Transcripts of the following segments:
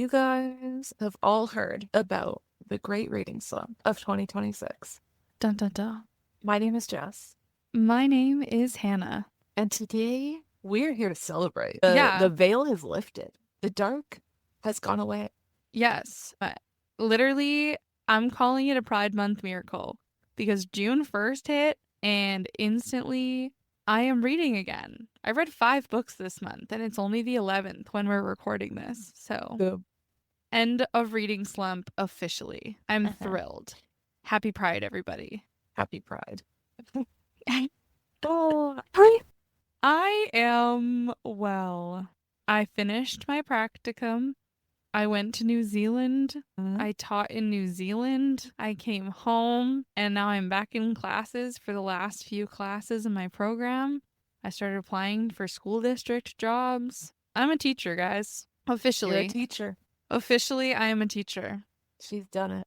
You guys have all heard about the Great Reading Slump of 2026. Dun dun dun. My name is Jess, My name is Hannah. and today we're here to celebrate. The Yeah, veil has lifted. The dark has gone away. yes. Literally, I'm calling it a Pride Month miracle because June 1st hit and instantly I am reading again. I read 5 books this month and it's only the 11th when we're recording this. So, Boom. end of reading slump officially. I'm Uh-huh. thrilled. Happy Pride, everybody. Happy Pride. Oh, hurry. I am well. I finished my practicum. I went to New Zealand. I taught in New Zealand. I came home and now I'm back in classes for the last few classes in my program. I started applying for school district jobs. I'm a teacher, guys. You're a Officially. teacher. Officially, I am a teacher. She's done it.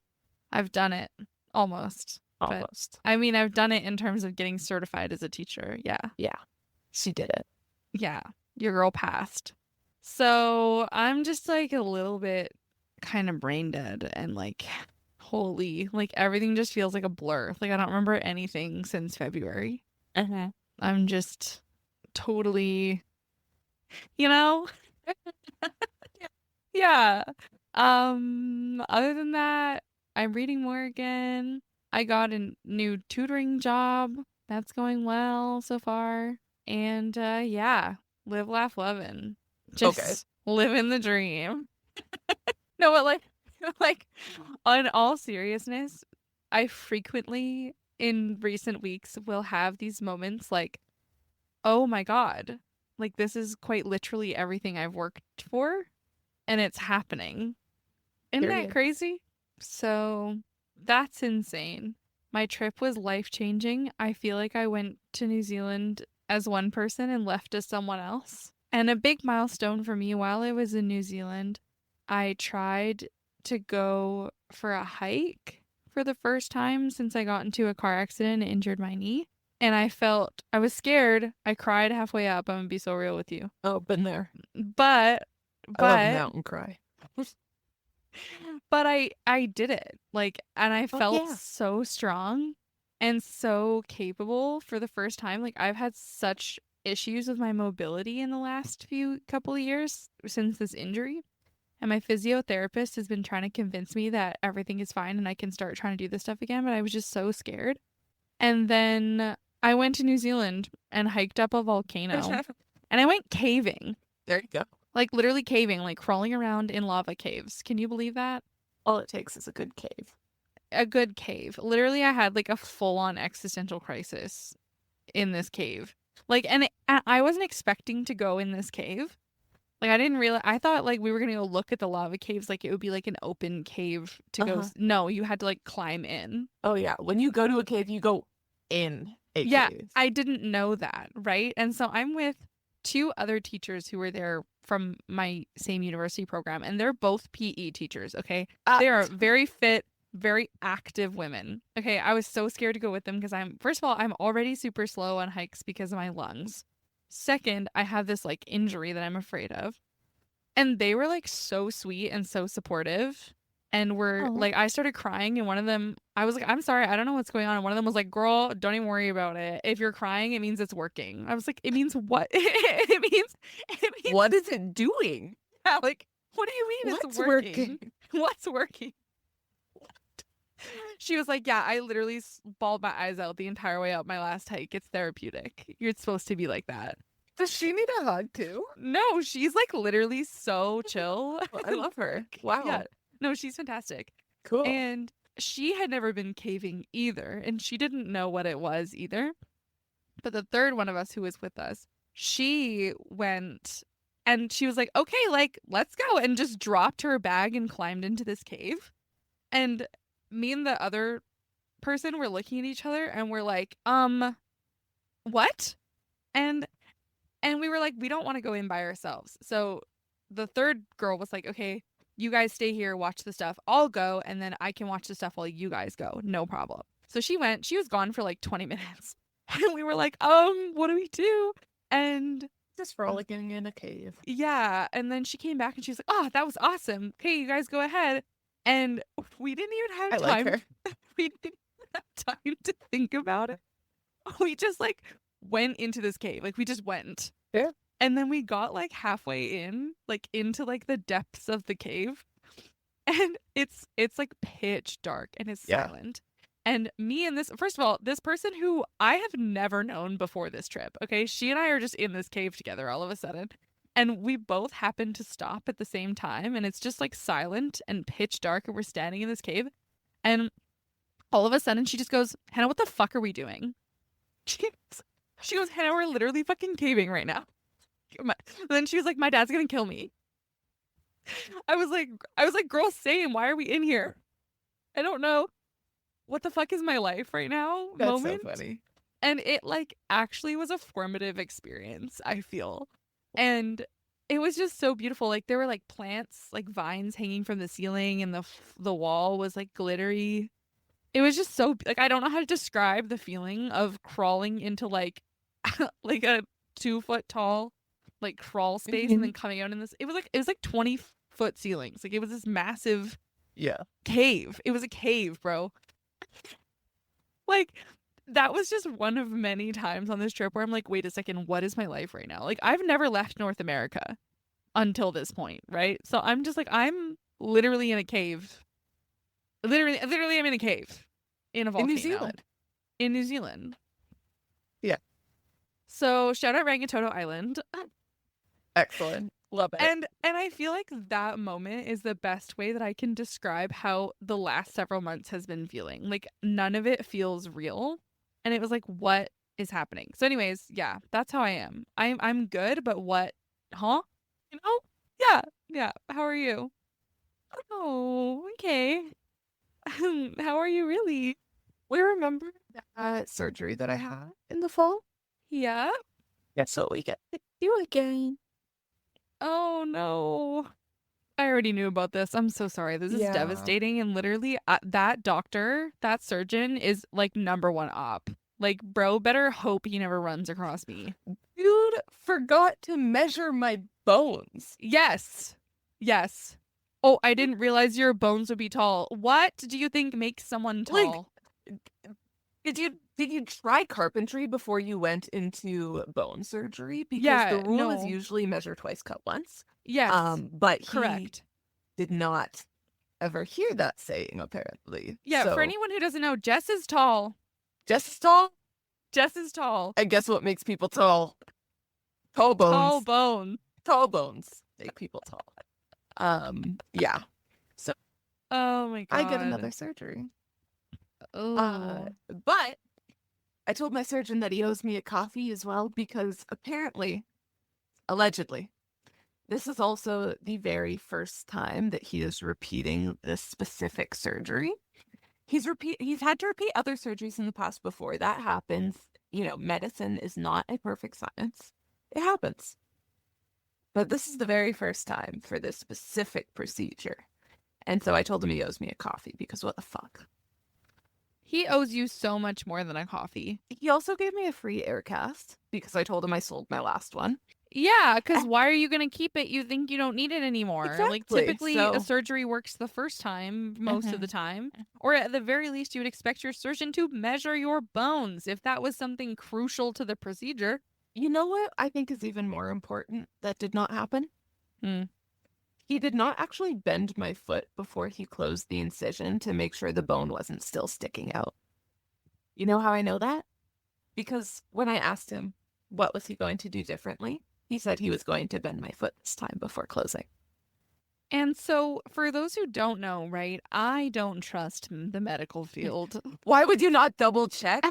I've done it. Almost. But, Almost. I mean, I've done it in terms of getting certified as a teacher. Yeah. Yeah, she did it. Yeah. Your girl passed. So I'm just like a little bit kind of brain dead and like, holy, like everything just feels like a blur. Like I don't remember anything since February. Uh-huh. I'm just totally, you know? Yeah. Other than that, I'm reading more again. I got a new tutoring job. That's going well so far. And yeah, live, laugh, lovin'. Just living the dream. No, but like on all seriousness, I frequently in recent weeks will have these moments like, oh my God, like this is quite literally everything I've worked for and it's happening. Isn't that Period. crazy? So that's insane. My trip was life-changing. I feel like I went to New Zealand as one person and left as someone else. And a big milestone for me while I was in New Zealand, I tried to go for a hike for the first time since I got into a car accident and injured my knee. And I was scared. I cried halfway up. I'm gonna be so real with you. Oh, been there. But I love but mountain cry. but I did it. Like, and I Oh, felt yeah. so strong and so capable for the first time. Like I've had such issues with my mobility in the last few couple of years since this injury. And my physiotherapist has been trying to convince me that everything is fine and I can start trying to do this stuff again, but I was just so scared. And then I went to New Zealand and hiked up a volcano and I went caving. There you go. Like literally caving, like crawling around in lava caves. Can you believe that? All it takes is a good cave. A good cave. Literally, I had like a full-on existential crisis in this cave. Like, and I wasn't expecting to go in this cave. Like, I didn't realize. I thought like we were gonna go look at the lava caves. Like it would be like an open cave to go. Uh-huh. No, you had to like climb in. Oh, yeah. When you go to a cave, you go in a Yeah, cave. I didn't know that, right? And so I'm with 2 other teachers who were there from my same university program, and they're both PE teachers, okay? They are very fit, very active women. Okay, I was so scared to go with them because first of all, I'm already super slow on hikes because of my lungs. Second, I have this like injury that I'm afraid of. And they were like so sweet and so supportive. And were Oh. like, I started crying, and one of them, I was like, I'm sorry, I don't know what's going on. And one of them was like, girl, don't even worry about it. If you're crying, it means it's working. I was like, it means what? it means What is it doing? yeah, like, what do you mean it's What's working? What's working? She was like, yeah, I literally bawled my eyes out the entire way up my last hike. It's therapeutic. You're supposed to be like that. Does she need a hug too? No, she's like literally so chill. Well, I love her. Wow. Yeah. No, she's fantastic. Cool. And she had never been caving either, and she didn't know what it was either. But the third one of us who was with us, she went and she was like, okay, like, let's go, and just dropped her bag and climbed into this cave. And me and the other person were looking at each other and we're like, what? And we were like, we don't want to go in by ourselves. So the third girl was like, okay, you guys stay here, watch the stuff. I'll go, and then I can watch the stuff while you guys go. No problem. So she went. She was gone for like 20 minutes. And we were like, what do we do? And Just frolicking in a cave. Yeah. And then she came back and she was like, oh, that was awesome. Okay, you guys go ahead. And we didn't even have I like time. her. We didn't have time to think about it. We just like went into this cave. Like we just went. Yeah. And then we got like halfway in, like into like the depths of the cave. And it's like pitch dark and it's Yeah. silent. And me and this, first of all, this person who I have never known before this trip, okay? She and I are just in this cave together all of a sudden. And we both happen to stop at the same time. And it's just like silent and pitch dark. And we're standing in this cave. And all of a sudden she just goes, Hannah, what the fuck are we doing? She goes, Hannah, we're literally fucking caving right now. Then she was like, my dad's gonna kill me. I was like, girl, same. Why are we in here? I don't know. What the fuck is my life right now? That's moment. so funny. And it like actually was a formative experience, I feel. And it was just so beautiful. Like there were like plants, like vines hanging from the ceiling, and the wall was like glittery. It was just so like I don't know how to describe the feeling of crawling into like like a 2 foot tall like crawl space and then coming out in this. It was like 20-foot ceilings. Like it was this massive cave. It was a cave, bro. Like that was just one of many times on this trip where I'm like, wait a second, what is my life right now? Like I've never left North America until this point, right? So I'm just like, I'm literally in a cave. Literally I'm in a cave in a volcano. In New Zealand. In New Zealand. Yeah. So shout out Rangitoto Island. Excellent. Love it. And I feel like that moment is the best way that I can describe how the last several months has been feeling. Like none of it feels real. And it was like, what is happening? So anyways, yeah, that's how I am. I'm good, but what? Huh? You know? Yeah. Yeah. How are you? Oh, okay. How are you really? We remember that surgery that I had in the fall. Yeah. Yeah, so we get to do it again. Oh no. I already knew about this. I'm so sorry. This is Yeah. devastating. And literally, that doctor, that surgeon is like #1 op. Like, bro, better hope he never runs across me. Dude forgot to measure my bones. Yes. Yes. Oh, I didn't realize your bones would be tall. What do you think makes someone tall? Did you try carpentry before you went into bone surgery? Because Yeah, the rule is no. usually measure twice, cut once. Yes. But Correct. he did not ever hear that saying, apparently. Yeah, So, for anyone who doesn't know, Jess is tall. Jess is tall. Jess is tall. And guess what makes people tall? Tall bones. Tall bone. Tall bones make people tall. Yeah. So Oh my god. I get another surgery. Oh. But I told my surgeon that he owes me a coffee as well, because apparently, allegedly, this is also the very first time that he is repeating this specific surgery. He's had to repeat other surgeries in the past before. That happens. You know, medicine is not a perfect science. It happens. But this is the very first time for this specific procedure. And so I told him he owes me a coffee, because what the fuck? He owes you so much more than a coffee. He also gave me a free Aircast, because I told him I sold my last one. Yeah, because why are you going to keep it? You think you don't need it anymore. Like, Exactly, typically, so- a surgery works the first time, most of the time. Or at the very least, you would expect your surgeon to measure your bones if that was something crucial to the procedure. You know what I think is even more important that did not happen? He did not actually bend my foot before he closed the incision to make sure the bone wasn't still sticking out. You know how I know that? Because when I asked him what was he going to do differently, he said he was going to bend my foot this time before closing. And so, for those who don't know, right, I don't trust the medical field. Why would you not double check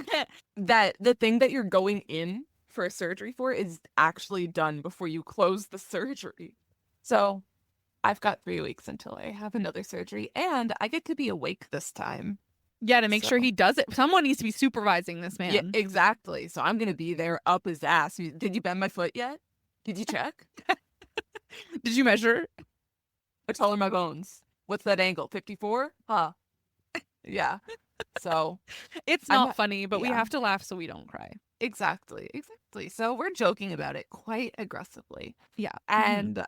that the thing that you're going in for a surgery for is actually done before you close the surgery? So I've got 3 weeks until I have another surgery, and I get to be awake this time. Yeah, to make sure So- he does it. Someone needs to be supervising this man. Yeah, exactly. So I'm going to be there up his ass. Did you bend my foot yet? Did you check? Did you measure? How tall are my bones? What's that angle? 54? Huh. Yeah. So It's I'm not funny, but we yeah, have to laugh so we don't cry. exactly, exactly. So we're joking about it quite aggressively. Yeah. And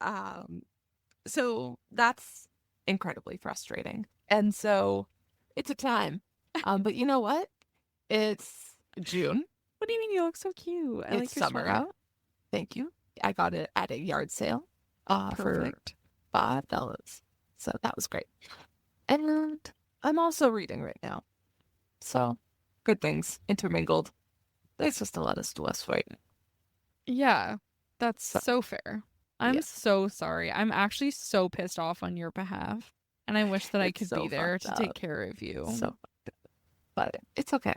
so that's incredibly frustrating. And so it's a time. But you know what? It's June. What do you mean you look so cute? I It's like your summer sweater. out. Thank you. I got it at a yard sale for Perfect. $5. So that was great. And I'm also reading right now. So good things intermingled. There's just a lot of stress right now. Yeah, that's So so fair. I'm yeah, so sorry. I'm actually so pissed off on your behalf. And I wish that I it's could be so there fucked to take up. care of you. So fucked up. But it's okay.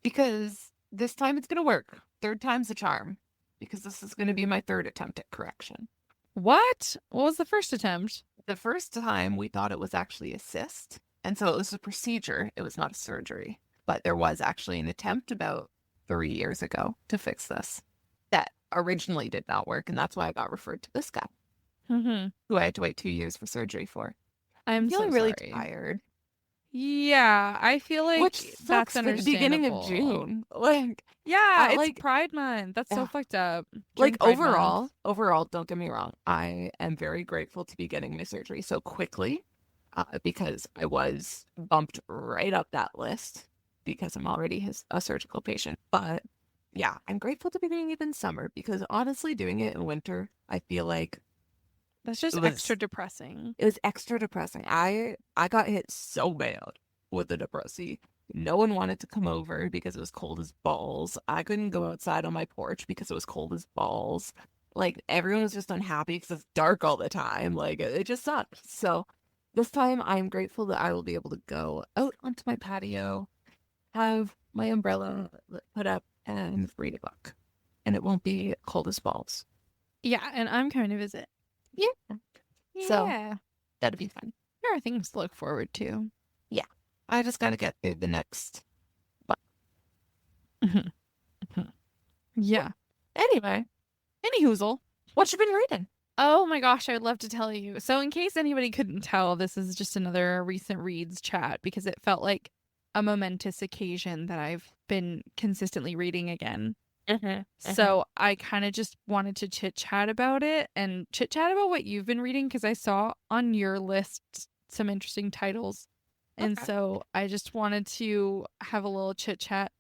Because this time it's going to work. Third time's the charm. Because this is going to be my third attempt at correction. What? What was the first attempt? The first time we thought it was actually a cyst. And so it was a procedure, it was not a surgery. But there was actually an attempt about 3 years ago to fix this that originally did not work. And that's why I got referred to this guy, Mm-hmm. who I had to wait 2 years for surgery for. I'm I'm so feeling really sorry. tired, Yeah, I feel which like that's sucks for the beginning of understandable. June. Yeah, it's Like, Pride Month. That's so yeah, fucked up. During like Pride Month. overall, don't get me wrong. I am very grateful to be getting my surgery so quickly, because I was bumped right up that list because I'm already a surgical patient. But yeah, I'm grateful to be doing it in summer because honestly, doing it in winter, I feel like That's just it extra was depressing. it was extra depressing. I got hit so bad with the depressy. No one wanted to come over because it was cold as balls. I couldn't go outside on my porch because it was cold as balls. Like everyone was just unhappy because it's dark all the time. Like it just sucked. So this time I'm grateful that I will be able to go out onto my patio, have my umbrella put up, and read a book. And it won't be cold as balls. Yeah, and I'm coming to visit. Yeah. So Yeah. that'll be fun. There are things to look forward to. Yeah. I just gotta get through the next. But Mhm, mhm. Yeah. anyway, Any hoozle. what you been reading? Oh my gosh, I would love to tell you. So, in case anybody couldn't tell, this is just another recent reads chat because it felt like a momentous occasion that I've been consistently reading again. So, I kind of just wanted to chit chat about it and chit chat about what you've been reading because I saw on your list some interesting titles. And Okay. so, I just wanted to have a little chit chat.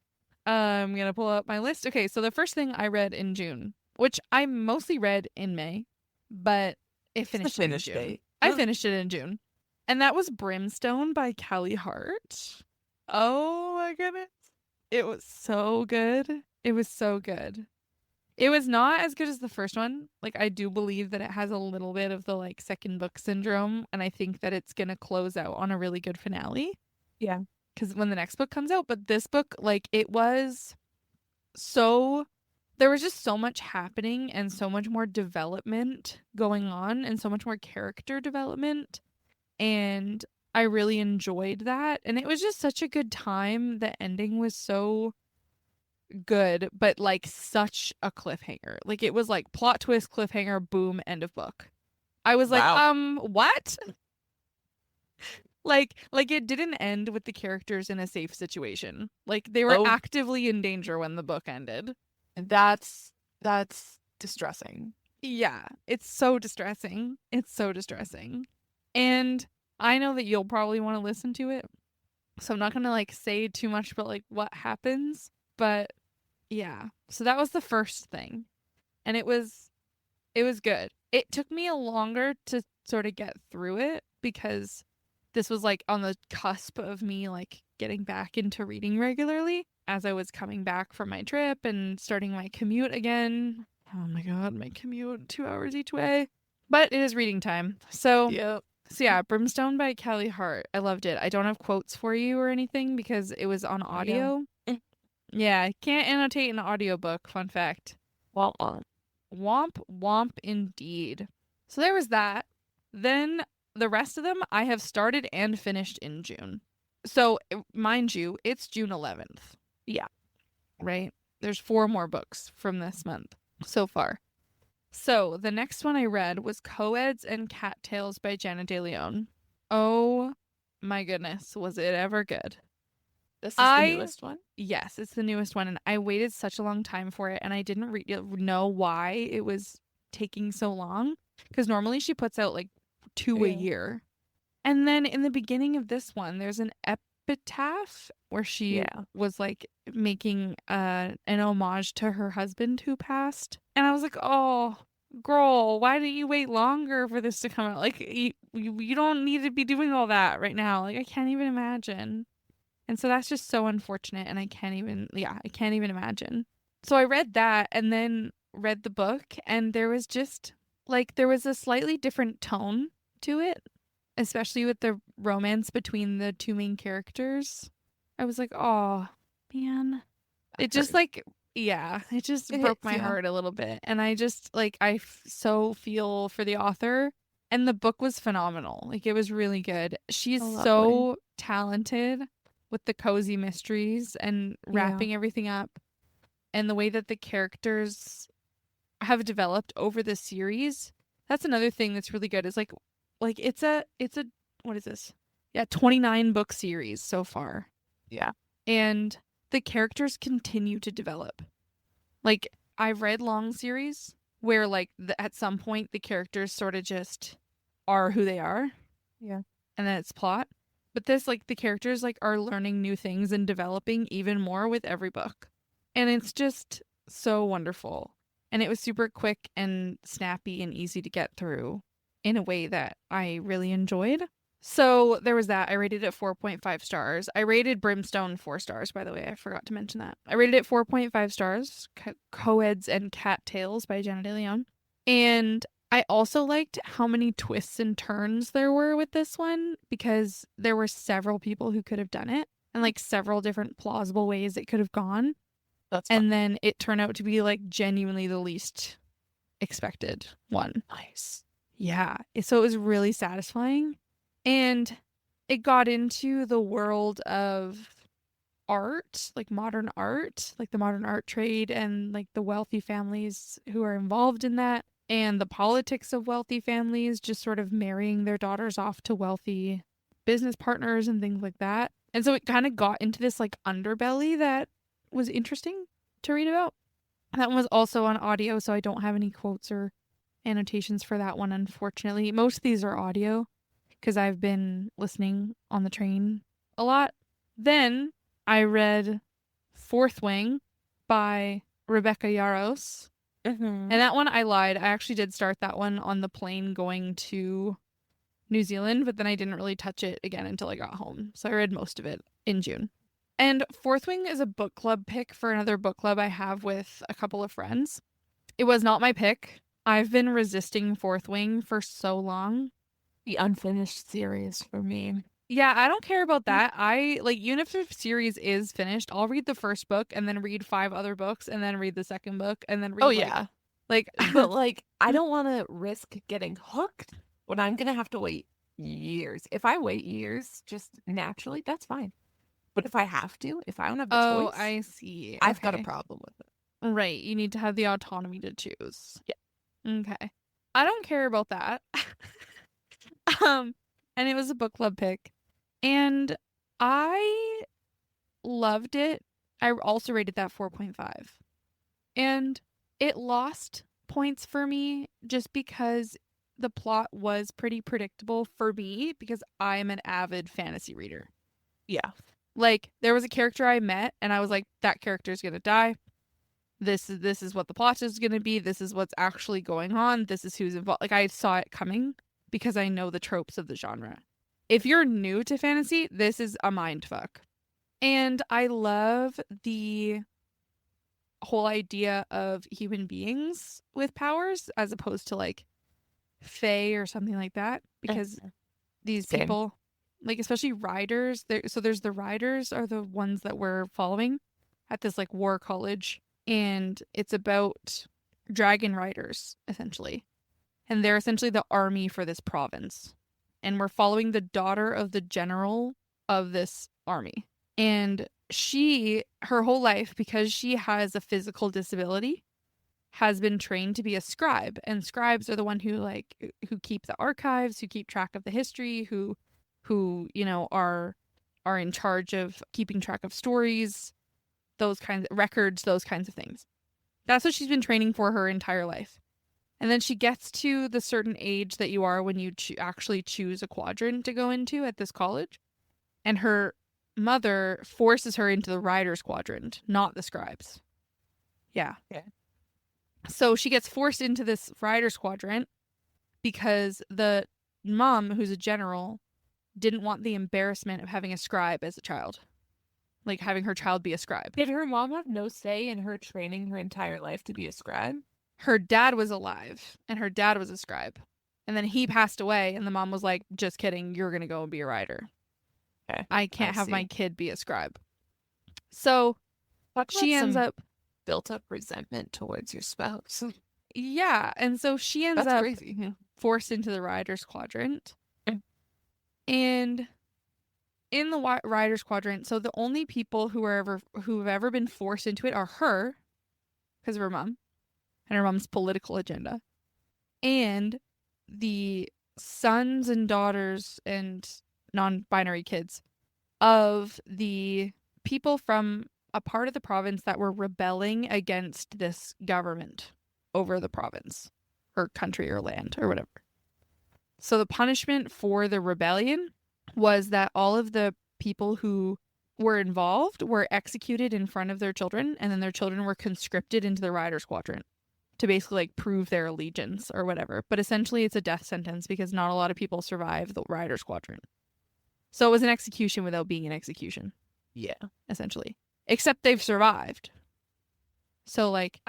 I'm going to pull up my list. Okay, so the first thing I read in June, which I mostly read in May, but it It's the finished in finish June. date. I finished it in June. And that was Brimstone by Callie Hart. Oh my goodness. It was so good. It was so good. It was not as good as the first one. Like, I do believe that it has a little bit of the like second book syndrome, and I think that it's gonna close out on a really good finale. Yeah. Because when the next book comes out, but this book, like, it was so there was just so much happening and so much more development going on and so much more character development, and I really enjoyed that, and it was just such a good time. The ending was so good, but like such a cliffhanger. Like it was like plot twist, cliffhanger, boom, end of book. I was like, Wow. what? Like it didn't end with the characters in a safe situation. Like they were Oh, actively in danger when the book ended. that's distressing. Yeah, it's so distressing. It's so distressing. And I know that you'll probably want to listen to it. So I'm not going to like say too much about like what happens, but yeah. So that was the first thing. And it was good. It took me a longer to sort of get through it because this was like on the cusp of me like getting back into reading regularly as I was coming back from my trip and starting my commute again. Oh my god, my commute 2 hours each way. But it is reading time. Yep. So yeah, Brimstone by Callie Hart. I loved it. I don't have quotes for you or anything because it was on Audio. audio. Yeah, I can't annotate an audiobook, fun fact. Well on. Womp womp indeed. So there was that. Then the rest of them I have started and finished in June. So mind you, it's June 11th. Yeah. Right? There's 4 more books from this month so far. So the next one I read was Coeds and Cattails by Jenna De Leon. Oh my goodness, was it ever good? This is the I newest one? Yes, it's the newest one, and I waited such a long time for it, and I didn't know why it was taking so long, because normally she puts out like 2 a Yeah. year. And then in the beginning of this one, there's an epitaph where she Yeah. was like making an homage to her husband who passed. And I was like, oh, girl, why didn't you wait longer for this to come out? Like, you don't need to be doing all that right now. Like, I can't even imagine. And so that's just so unfortunate. And I can't even, yeah, I can't even imagine. So I read that and then read the book, and there was just like, there was a slightly different tone to it, especially with the romance between the two main characters. I was like, oh, man. That It just hurt. like, yeah, it just It broke hits, my yeah. heart a little bit. And I just like, so feel for the author. And the book was phenomenal. Like, it was really good. She's Oh, lovely. so talented with the cozy mysteries and Yeah. wrapping everything up. And the way that the characters have developed over the series. That's another thing that's really good. Is like it's a what is this? Yeah, 29 book series so far. Yeah. And the characters continue to develop. Like, I've read long series where like at some point the characters sort of just are who they are, Yeah. and then it's plot. But this, like, the characters like are learning new things and developing even more with every book. And it's just so wonderful. And it was super quick and snappy and easy to get through in a way that I really enjoyed. So there was that. I rated it 4.5 stars. I rated Brimstone 4 stars, by the way. I forgot to mention that. I rated it 4.5 stars. Coeds and Cattails by Jenna De Leon. And I also liked how many twists and turns there were with this one, because there were several people who could have done it and like several different plausible ways it could have gone. That's fun. And then it turned out to be like genuinely the least expected one. Nice. Yeah. So it was really satisfying. And it got into the world of art, like modern art, like the modern art trade and like the wealthy families who are involved in that, and the politics of wealthy families just sort of marrying their daughters off to wealthy business partners and things like that. And so it kind of got into this like underbelly that was interesting to read about. That one was also on audio, so I don't have any quotes or annotations for that one, unfortunately. Most of these are audio because I've been listening on the train a lot. Then I read Fourth Wing by Rebecca Yarros. Mm-hmm. And that one, I lied. I actually did start that one on the plane going to New Zealand, but then I didn't really touch it again until I got home. So I read most of it in June. And Fourth Wing is a book club pick for another book club I have with a couple of friends. It was not my pick. I've been resisting Fourth Wing for so long. The unfinished series for me. Yeah, I don't care about that. I like, even if the series is finished, I'll read the first book and then read 5 other books and then read the second book and then read Oh, yeah. like But, like, I don't want to risk getting hooked when I'm going to have to wait years. If I wait years just naturally, that's fine. But if I have to, if I don't have the Oh, choice, I see. I've got a Okay. problem with it. Right, you need to have the autonomy to choose. Yeah. Okay. I don't care about that. um and it was a book club pick. And I loved it. I also rated that 4.5. And it lost points for me just because the plot was pretty predictable for me, because I am an avid fantasy reader. Yeah. Like, there was a character I met and I was like, that character is going to die. This is what the plot is going to be. This is what's actually going on. This is who's involved. Like, I saw it coming because I know the tropes of the genre. If you're new to fantasy, this is a mindfuck. And I love the whole idea of human beings with powers as opposed to like fae or something like that, because these Same. people, like, especially riders, so there's the riders are the ones that we're following at this like war college, and it's about dragon riders essentially, and they're essentially the army for this province, and we're following the daughter of the general of this army. And her whole life, because she has a physical disability, has been trained to be a scribe. And scribes are the one who keep the archives, who keep track of the history, who are are in charge of keeping track of stories, those kinds of records, those kinds of things. That's what she's been training for her entire life. And then she gets to the certain age that you are when you actually choose a quadrant to go into at this college. And her mother forces her into the Rider's Quadrant, not the Scribes. Yeah. Okay. So she gets forced into this Rider's Quadrant because the mom, who's a general, didn't want the embarrassment of having a scribe as a child. Like having her child be a scribe. Did her mom have no say in her training her entire life to be a scribe? Her dad was alive, and her dad was a scribe. And then he passed away, and the mom was like, just kidding, you're going to go and be a writer. Okay. I can't have my kid be a scribe. So she ends up... built up resentment towards your spouse. Yeah, and so she ends up crazy. Yeah. forced into the Rider's Quadrant. Okay. And in the Rider's Quadrant, so the only people who have ever been forced into it are her, because of her mom, and her mom's political agenda, and the sons and daughters and non-binary kids of the people from a part of the province that were rebelling against this government over the province or country or land or whatever. So the punishment for the rebellion was that all of the people who were involved were executed in front of their children, and then their children were conscripted into the Rider's Quadrant to basically like prove their allegiance or whatever. But essentially it's a death sentence because not a lot of people survive the Rider's Quadrant. So it was an execution without being an execution. Yeah. Essentially. Except they've survived. So like,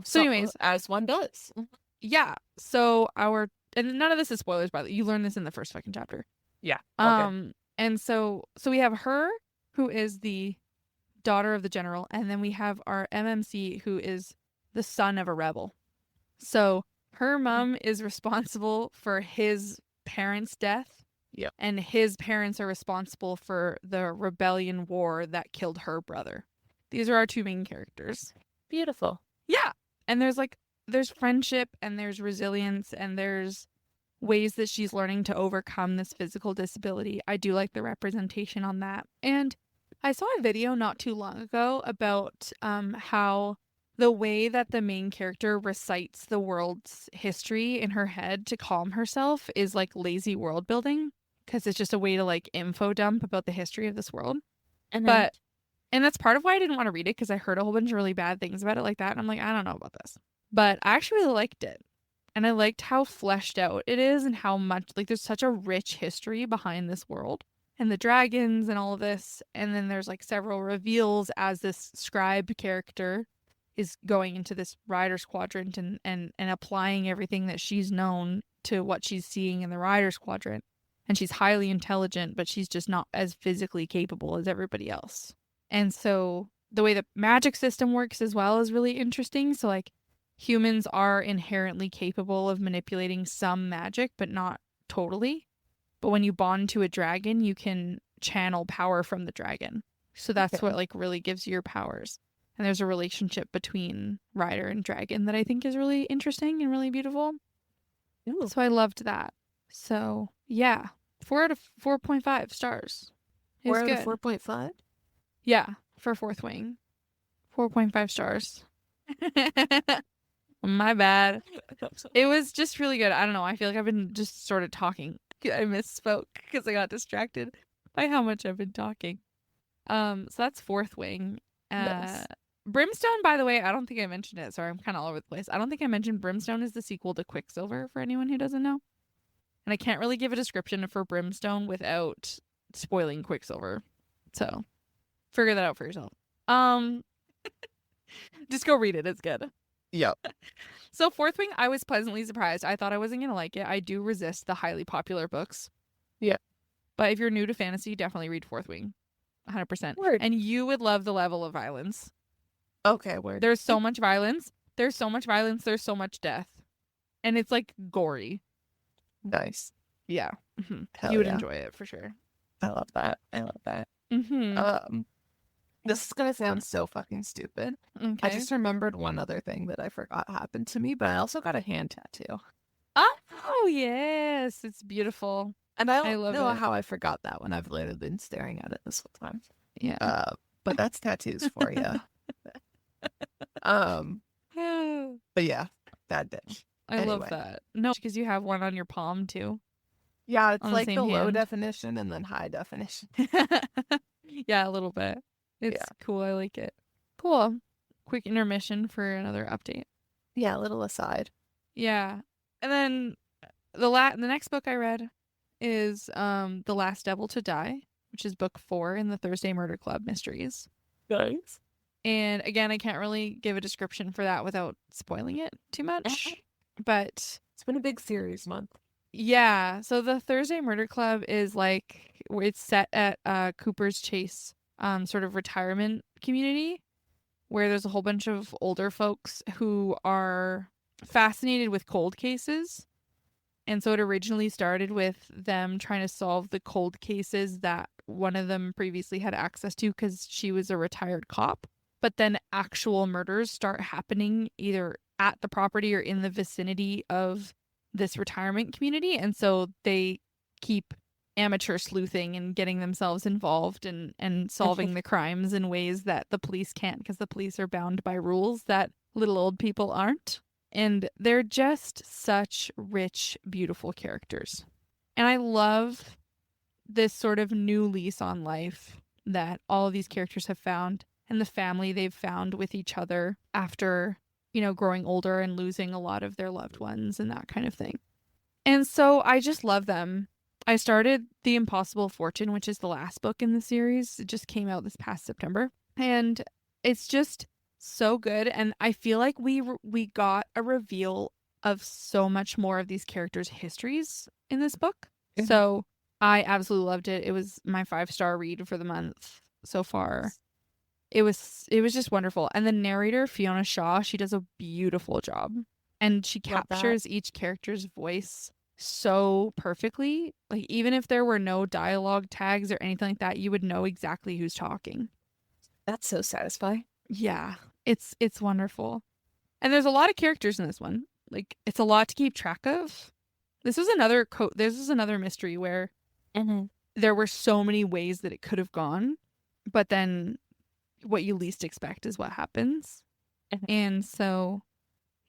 so anyways, as one does. Yeah. So and none of this is spoilers, by the way. You learn this in the first fucking chapter. Yeah. Okay. And so we have her, who is the daughter of the general, and then we have our MMC, who is the son of a rebel. So her mom is responsible for his parents' death. Yeah. And his parents are responsible for the rebellion war that killed her brother. These are our two main characters. Beautiful. Yeah. And there's friendship, and there's resilience, and there's ways that she's learning to overcome this physical disability. I do like the representation on that. And I saw a video not too long ago about how the way that the main character recites the world's history in her head to calm herself is like lazy world building, because it's just a way to like info dump about the history of this world. And that's part of why I didn't want to read it, because I heard a whole bunch of really bad things about it like that. And I'm like, I don't know about this. But I actually really liked it. And I liked how fleshed out it is, and how much, like, there's such a rich history behind this world and the dragons and all of this. And then there's like several reveals as this scribe character is going into this Rider's Quadrant and applying everything that she's known to what she's seeing in the Rider's Quadrant. And she's highly intelligent, but she's just not as physically capable as everybody else. And so the way the magic system works as well is really interesting. So like, humans are inherently capable of manipulating some magic, but not totally. But when you bond to a dragon, you can channel power from the dragon. So that's what like really gives you your powers. And there's a relationship between rider and dragon that I think is really interesting and really beautiful. Ooh. So I loved that. So yeah, 4 out of 4.5 stars. 4 out of 4.5? Yeah, for Fourth Wing. 4.5 stars. My bad. It was just really good. I don't know. I feel like I've been just sort of talking. I misspoke because I got distracted by how much I've been talking. So that's Fourth Wing. Nice. Brimstone, by the way, I don't think I mentioned it. Sorry, I'm kind of all over the place. I don't think I mentioned Brimstone is the sequel to Quicksilver, for anyone who doesn't know. And I can't really give a description for Brimstone without spoiling Quicksilver. So figure that out for yourself. Just go read it. It's good. Yep. So Fourth Wing, I was pleasantly surprised. I thought I wasn't going to like it. I do resist the highly popular books. Yeah. But if you're new to fantasy, definitely read Fourth Wing. 100%. Word. And you would love the level of violence. Okay, word. There's so much violence. There's so much death. And it's like gory. Nice. Yeah. Mm-hmm. You would enjoy it for sure. I love that. Mm-hmm. This is gonna sound so fucking stupid. Okay. I just remembered one other thing that I forgot happened to me, but I also got a hand tattoo. Oh, yes. It's beautiful. And I I don't love know it. how I forgot that when I've literally been staring at it this whole time. Yeah. But that's tattoos for you. Um, but yeah, bad bitch. I love Anyway, that. No, because you have one on your palm too, yeah, it's on the like same the low hand. definition and then high definition. Yeah, a little bit. Yeah, It's cool. I like it. Cool. Quick intermission for another update. yeah, a little aside. Yeah. And then the next book I read is The Last Devil to Die, which is book 4 in the Thursday Murder Club mysteries. Nice. And again, I can't really give a description for that without spoiling it too much. But It's been a big series month. yeah, so the Thursday Murder Club is like it's set at Cooper's Chase sort of retirement community where there's a whole bunch of older folks who are fascinated with cold cases. And so it originally started with them trying to solve the cold cases that one of them previously had access to because she was a retired cop. But then actual murders start happening either at the property or in the vicinity of this retirement community. And so they keep amateur sleuthing and getting themselves involved and solving the crimes in ways that the police can't because the police are bound by rules that little old people aren't. And they're just such rich, beautiful characters. And I love this sort of new lease on life that all of these characters have found and the family they've found with each other after, growing older and losing a lot of their loved ones and that kind of thing. And so I just love them. I started The Impossible Fortune, which is the last book in the series. It just came out this past September. And it's just so good. And I feel like we got a reveal of so much more of these characters' histories in this book. Mhm. So I absolutely loved it. It was my 5-star read for the month so far. It was just wonderful. And the narrator, Fiona Shaw, she does a beautiful job. And she Love that. captures each character's voice so perfectly. Like even if there were no dialogue tags or anything like that, you would know exactly who's talking. That's so satisfying. Yeah. It's wonderful. And there's a lot of characters in this one. Like it's a lot to keep track of. This was another mystery where there were so many ways that it could have gone, but then what you least expect is what happens. And so,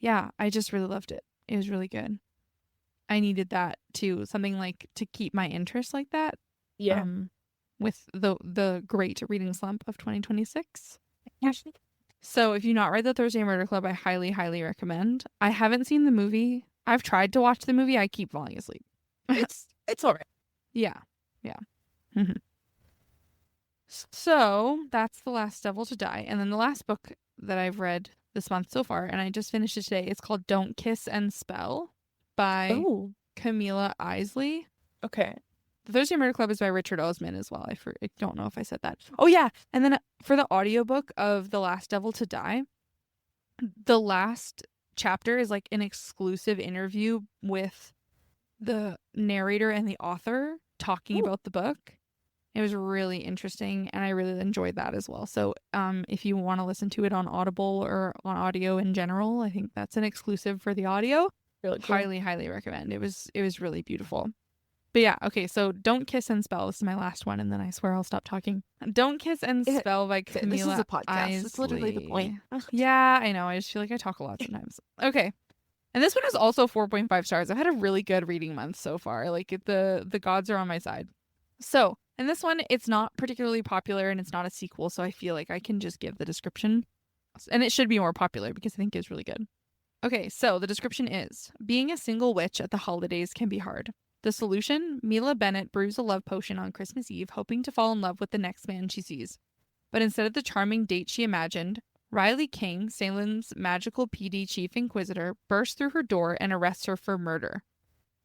yeah, I just really loved it. It was really good. I needed that too, something like to keep my interest like that. Yeah. With the Great Reading Slump of 2026. So if you've not read The Thursday Murder Club, I highly, highly recommend. I haven't seen the movie. I've tried to watch the movie. I keep falling asleep. It's all right. Yeah. So that's The Last Devil to Die. And then the last book that I've read this month so far, and I just finished it today, it's called Don't Kiss and Spell by Camila Isley. Okay. The Thursday Murder Club is by Richard Osman as well. I don't know if I said that. Oh, yeah. And then for the audiobook of The Last Devil to Die, the last chapter is like an exclusive interview with the narrator and the author talking about the book. It was really interesting, and I really enjoyed that as well. So if you want to listen to it on Audible or on audio in general, I think that's an exclusive for the audio. Really cool. Highly, highly recommend. It was really beautiful. But yeah, okay, so Don't Kiss and Spell. This is my last one, and then I swear I'll stop talking. Don't Kiss and Spell by Camila This is a podcast. Isley. That's literally the point. Yeah, I know. I just feel like I talk a lot sometimes. Okay. And this one is also 4.5 stars. I've had a really good reading month so far. Like the gods are on my side. So, and this one, it's not particularly popular and it's not a sequel, so I feel like I can just give the description. And it should be more popular because I think it's really good. Okay, so the description is, being a single witch at the holidays can be hard. The solution? Mila Bennett brews a love potion on Christmas Eve, hoping to fall in love with the next man she sees. But instead of the charming date she imagined, Riley King, Salem's magical PD chief inquisitor, bursts through her door and arrests her for murder.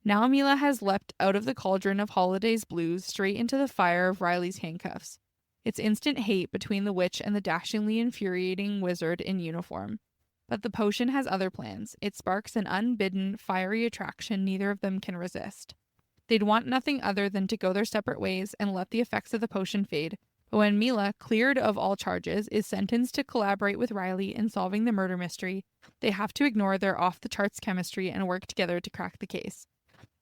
Now Mila has leapt out of the cauldron of holidays blues straight into the fire of Riley's handcuffs. It's instant hate between the witch and the dashingly infuriating wizard in uniform. But the potion has other plans. It sparks an unbidden, fiery attraction neither of them can resist. They'd want nothing other than to go their separate ways and let the effects of the potion fade. But when Mila, cleared of all charges, is sentenced to collaborate with Riley in solving the murder mystery, they have to ignore their off-the-charts chemistry and work together to crack the case.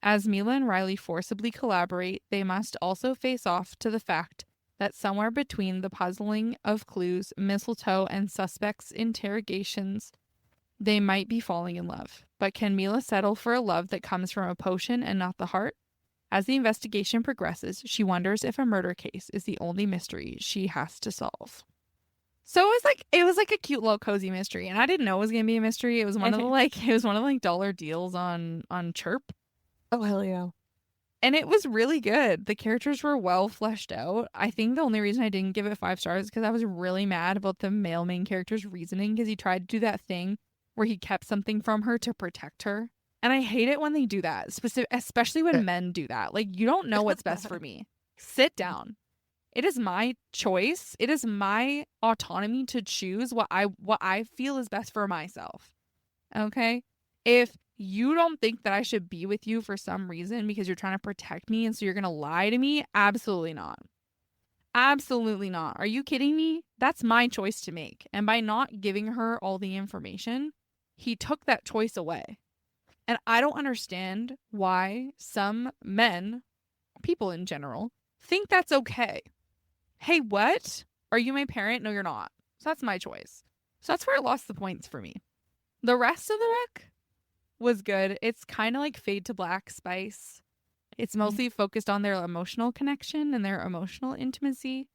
As Mila and Riley forcibly collaborate, they must also face off to the fact that somewhere between the puzzling of clues, mistletoe, and suspects' interrogations, they might be falling in love. But can Mila settle for a love that comes from a potion and not the heart? As the investigation progresses, she wonders if a murder case is the only mystery she has to solve. So it was like a cute little cozy mystery, and I didn't know it was gonna be a mystery. It was one of the dollar deals on Chirp. Oh, hell yeah. And it was really good. The characters were well fleshed out. I think the only reason I didn't give it 5 stars is because I was really mad about the male main character's reasoning, because he tried to do that thing where he kept something from her to protect her. And I hate it when they do that, especially when men do that. Like, you don't know what's best for me. Sit down. It is my choice. It is my autonomy to choose what I feel is best for myself. Okay? If you don't think that I should be with you for some reason because you're trying to protect me and so you're going to lie to me, absolutely not. Absolutely not. Are you kidding me? That's my choice to make. And by not giving her all the information, he took that choice away. And I don't understand why some men, people in general, think that's okay. Hey, what? Are you my parent? No, you're not. So that's my choice. So that's where it lost the points for me. The rest of the book was good. It's kind of like Fade to Black Spice. It's mostly focused on their emotional connection and their emotional intimacy.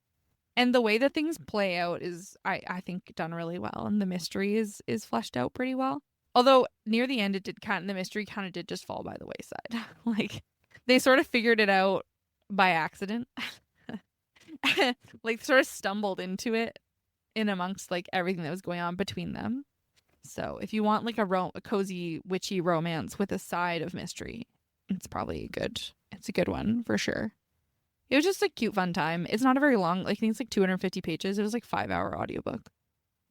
And the way that things play out is, I think, done really well. And the mystery is fleshed out pretty well. Although near the end, the mystery kind of did just fall by the wayside. Like, they sort of figured it out by accident. Like, sort of stumbled into it in amongst like everything that was going on between them. So if you want like a cozy witchy romance with a side of mystery, it's probably it's a good one for sure. It was just a cute fun time. It's not a very long, like, I think it's like 250 pages. It was like 5-hour audiobook.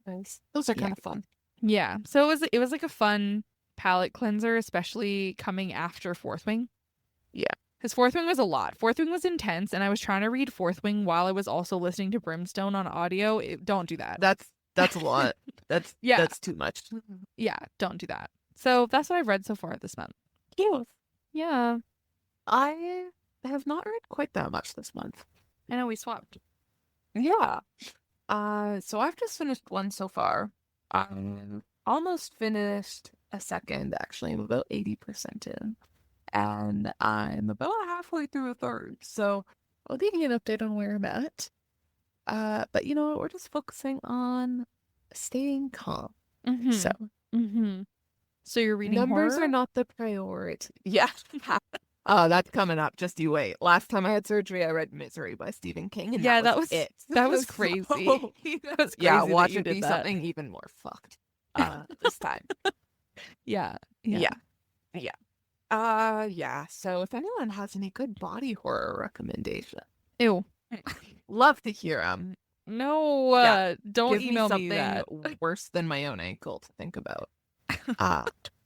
Nice. Those are kind of fun. Yeah. So it was like a fun palate cleanser, especially coming after Fourth Wing. Yeah. Because Fourth Wing was a lot. Fourth Wing was intense, and I was trying to read Fourth Wing while I was also listening to Brimstone on audio. Don't do that. That's a lot. That's too much. Yeah, don't do that. So that's what I've read so far this month. Cute. Yeah. I have not read quite that much this month. I know we swapped. Yeah. So I've just finished one so far. I'm almost finished a second, actually. I'm about 80% in. And I'm about halfway through a third. So I'll give you an update on where I'm at. But you know what? We're just focusing on staying calm. Mm-hmm. So. Mm-hmm. So you're reading Numbers horror? are not the priority. Yeah. Oh, that's coming up. Just you wait. Last time I had surgery, I read Misery by Stephen King, and that was it. That was crazy. That was crazy. Yeah, watch it be something even more fucked this time. Yeah. Yeah. So if anyone has any good body horror recommendation, Ew. love to hear them. No, don't Give email me me that. something worse than my own ankle to think about.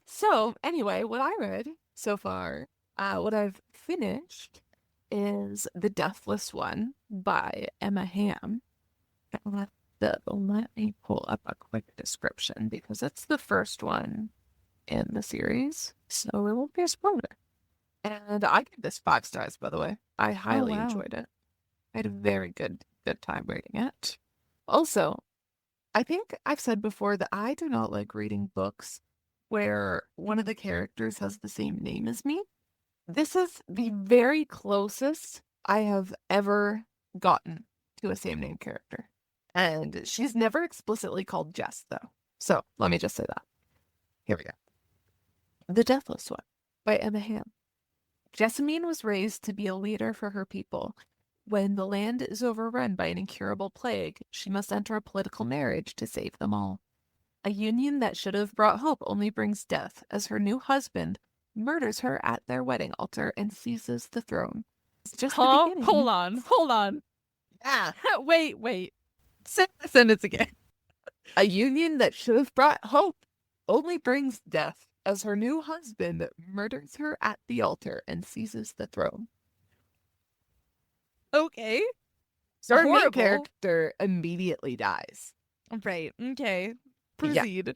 So anyway, what I read so far, what I've finished is The Deathless One by Emma Hamm. Let me pull up a quick description because it's the first one in the series, so it won't be a spoiler. And I give this 5 stars, by the way. I highly enjoyed it. I had a very good time reading it. Also, I think I've said before that I do not like reading books where one of the characters has the same name as me. This is the very closest I have ever gotten to a same name character. And she's never explicitly called Jess, though. So let me just say that. Here we go. The Deathless One by Emma Hamm. Jessamine was raised to be a leader for her people. When the land is overrun by an incurable plague, she must enter a political marriage to save them all. A union that should have brought hope only brings death, as her new husband murders her at their wedding altar and seizes the throne. It's just the beginning. Hold on. Yeah. Wait. Say the sentence again. A union that should have brought hope only brings death, as her new husband murders her at the altar and seizes the throne. Okay. So our main character immediately dies. Right. Okay. Proceed.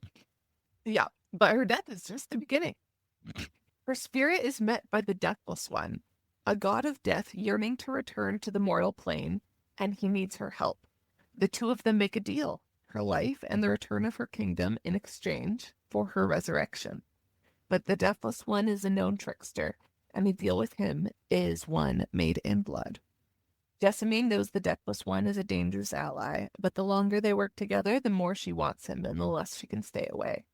Yeah, but her death is just the beginning. Her spirit is met by the Deathless One, a god of death yearning to return to the mortal plane, and he needs her help. The two of them make a deal, her life and the return of her kingdom in exchange for her resurrection. But the Deathless One is a known trickster, and a deal with him is one made in blood. Jessamine knows the Deathless One is a dangerous ally, but the longer they work together, the more she wants him and the less she can stay away.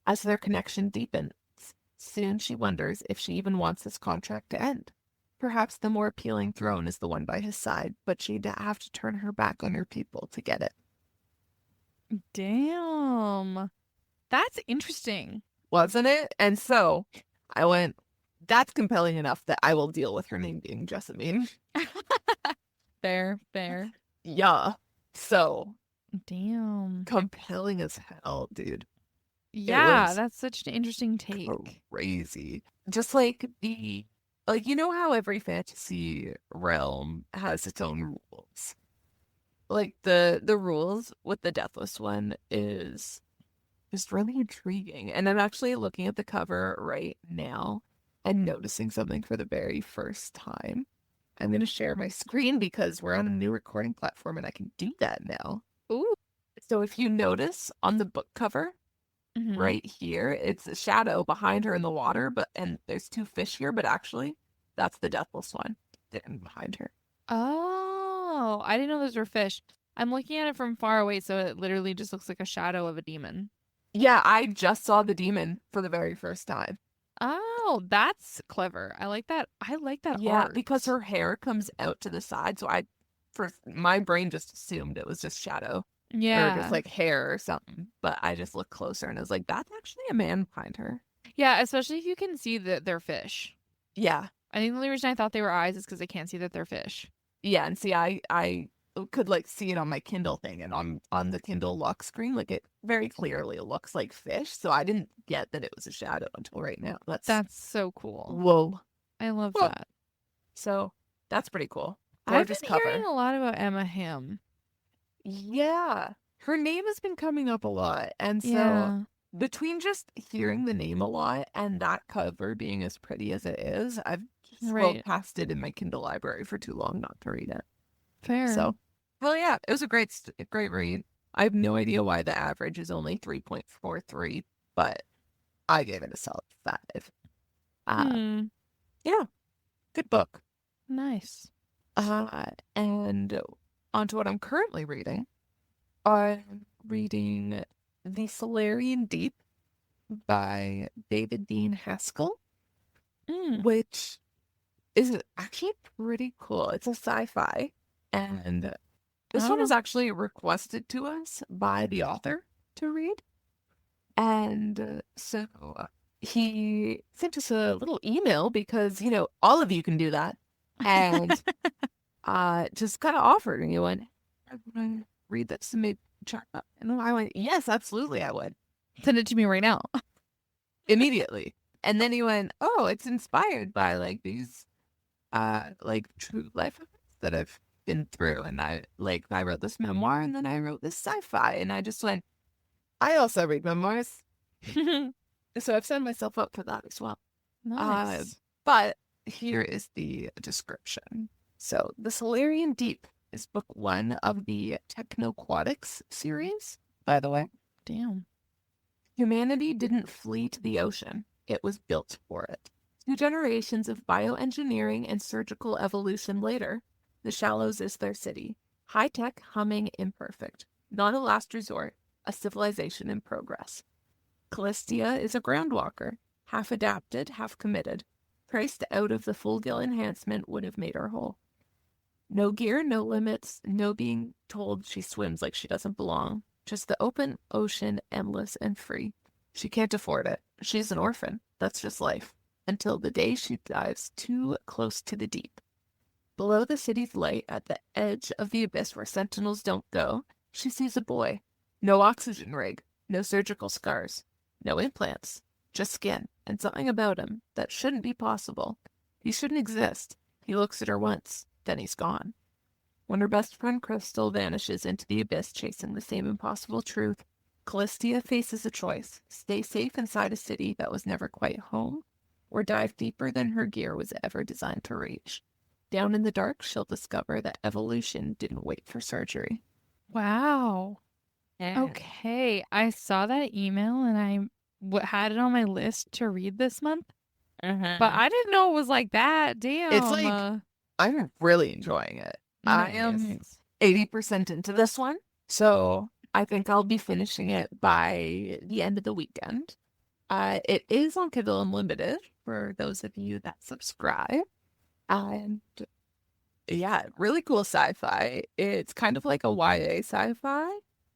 As their connection deepens, soon she wonders if she even wants this contract to end. Perhaps the more appealing throne is the one by his side, but she'd have to turn her back on her people to get it. Damn. That's interesting. Wasn't it? And so I went, that's compelling enough that I will deal with her name being Jessamine. Fair, fair. Yeah. So Damn. compelling as hell, dude. Yeah, was that's such an interesting take. Crazy. Just like you know how every fantasy realm has its own rules. Like the rules with the Deathless One is just really intriguing. And I'm actually looking at the cover right now and noticing something for the very first time. I'm going to share my screen because we're on a new recording platform and I can do that now. Ooh. So if you notice on the book cover, Mhm. right here, it's a shadow behind her in the water, and there's two fish here, but actually that's the Deathless One sitting behind her. Oh, I didn't know those were fish. I'm looking at it from far away, so it literally just looks like a shadow of a demon. Yeah, I just saw the demon for the very first time. Oh, that's clever. I like that. I like that Yeah, art. because her hair comes out to the side, so my brain just assumed it was just shadow. Or just Yeah. like hair or something. But I just looked closer and I was like, that's actually a man behind her. Yeah, especially if you can see that they're fish. Yeah. I think the only reason I thought they were eyes is because I can't see that they're fish. Yeah, and see, I could like see it on my Kindle thing and on the Kindle lock screen, like it very clearly looks like fish. So I didn't get that it was a shadow until right now. That's so cool. Whoa. I love Whoa. that. So that's pretty cool. I've Gorgeous been cover. hearing a lot about Emma Hamm. Yeah. Her name has been coming up a lot. And so Yeah. between just hearing the name a lot and that cover being as pretty as it is, I've just scrolled Right. past it in my Kindle library for too long not to read it. Fair. So, well, yeah, it was a great read. I have no idea why the average is only 3.43, but I gave it a solid 5. Yeah, good book. Nice. And on to what I'm currently reading. I'm reading The Solarian Deep by David Dean Haskell, which is actually pretty cool. It's a sci-fi, and this one is actually requested to us by the author to read. And so he sent us a little email because, all of you can do that. And just kind of offered, and he went, I want to read this and maybe check up. And I went, yes, absolutely, I would. Send it to me right now. Immediately. And then he went, oh, it's inspired by like these true life events that I've been through. And I wrote this memoir and then I wrote this sci-fi. And I just went, I also read memoirs. So I've signed myself up for that as well. Nice. But here is the description. So The Solarian Deep is book 1 of the Technoquatics series, by the way. Damn. Humanity didn't flee to the ocean. It was built for it. 2 generations of bioengineering and surgical evolution later, the Shallows is their city. High-tech, humming, imperfect. Not a last resort, a civilization in progress. Callistia is a groundwalker, half adapted, half committed. Priced out of the full gill enhancement would have made her whole. No gear, no limits, no being told she swims like she doesn't belong. Just the open ocean, endless and free. She can't afford it. She's an orphan. That's just life. Until the day she dives too close to the deep. Below the city's light, at the edge of the abyss where sentinels don't go, she sees a boy. No oxygen rig, no surgical scars, no implants, just skin and something about him that shouldn't be possible. He shouldn't exist. He looks at her once, then he's gone. When her best friend Crystal vanishes into the abyss chasing the same impossible truth, Callistia faces a choice: stay safe inside a city that was never quite home, or dive deeper than her gear was ever designed to reach. Down in the dark, she'll discover that evolution didn't wait for surgery. Wow. Okay. I saw that email and I had it on my list to read this month, but I didn't know it was like that. Damn. It's like, I'm really enjoying it. I am Nice. 80% into this one, so I think I'll be finishing it by the end of the weekend. It is on Kindle Unlimited for those of you that subscribe. And yeah, really cool sci-fi. It's kind of like a YA sci-fi,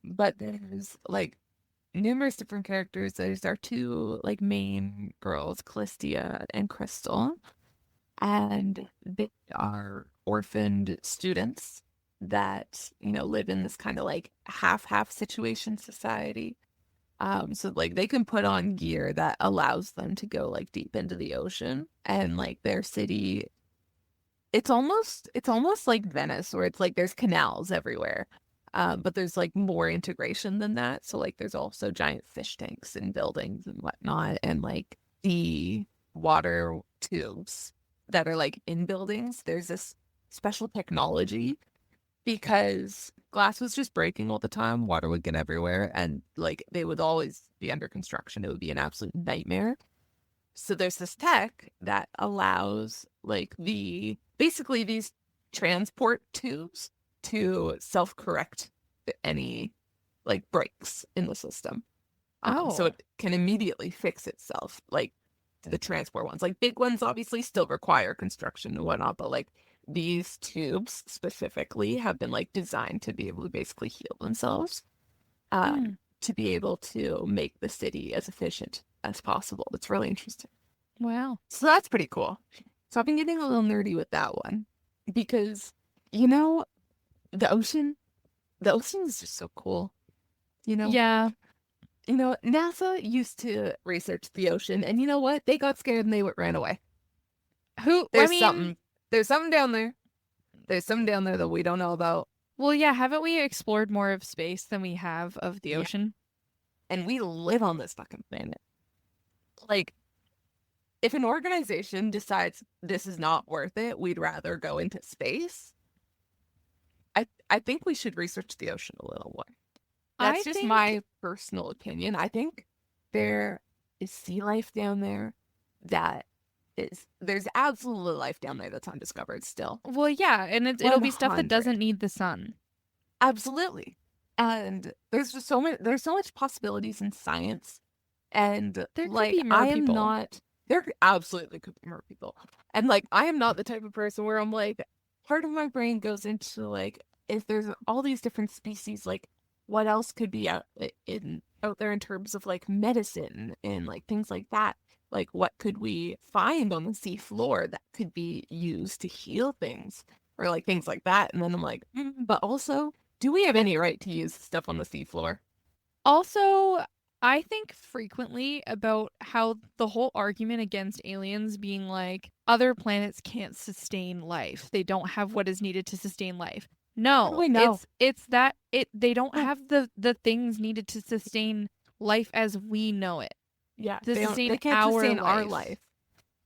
but there's like numerous different characters. There's our two like main girls, Callistia and Crystal, and they are orphaned students that, you know, live in this kind of like half-half situation society. So like they can put on gear that allows them to go like deep into the ocean, and like their city, it's almost like Venice, where it's like there's canals everywhere. But there's like more integration than that. So like there's also giant fish tanks and buildings and whatnot, and like the water tubes that are like in buildings. There's this special technology because glass was just breaking all the time. Water would get everywhere, and like they would always be under construction. It would be an absolute nightmare. So there's this tech that allows like basically these transport tubes to self-correct any like breaks in the system. So it can immediately fix itself. Like the transport ones, like big ones obviously still require construction and whatnot, but like these tubes specifically have been like designed to be able to basically heal themselves, to be able to make the city as efficient as possible. It's really interesting. Wow. So that's pretty cool. So I've been getting a little nerdy with that one because, you know, the ocean is just so cool. You know? Yeah. You know, NASA used to research the ocean, and you know what? They got scared and they ran away. There's something down there. There's something down there that we don't know about. Well, yeah, haven't we explored more of space than we have of the Yeah. ocean? And we live on this fucking planet. Like, if an organization decides this is not worth it, we'd rather go into space. I think we should research the ocean a little more. That's just my personal opinion. I think there is sea life down there there's absolutely life down there that's undiscovered still. Well, yeah, and it'll be stuff that doesn't need the sun. Absolutely. And there's so much possibilities in science. And there like could be more people. There absolutely could be more people. And like I am not the type of person where I'm like, part of my brain goes into like, if there's all these different species, like what else could be out there in terms of like medicine and like things like that? Like what could we find on the sea floor that could be used to heal things or like things like that? And then I'm like, but also, do we have any right to use stuff on the sea floor? Also, I think frequently about how the whole argument against aliens being like other planets can't sustain life. They don't have what is needed to sustain life. No, it's that they don't have the things needed to sustain life as we know it. Yeah, To sustain our life.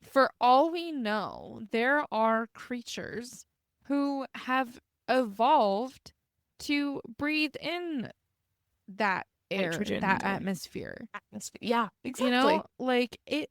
For all we know, there are creatures who have evolved to breathe in that air, nitrogen, that atmosphere. Yeah, exactly. You know, like it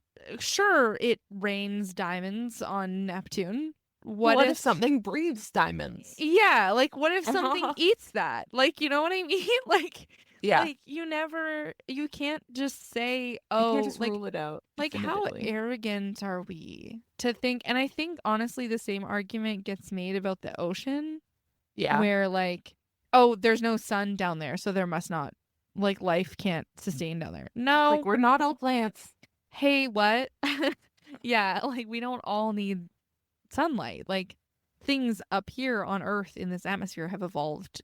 rains diamonds on Neptune. What if something breathes diamonds? Yeah, like what if something eats that? Like, you know what I mean? Like, yeah, like you can't just say, oh, you can't just rule it out. Like, how arrogant are we to think? And I think honestly, the same argument gets made about the ocean. Yeah, where like, oh, there's no sun down there, so there must not, like, life can't sustain down there. No, like we're not all plants. Hey, what? Yeah, like we don't all need sunlight. Like things up here on Earth in this atmosphere have evolved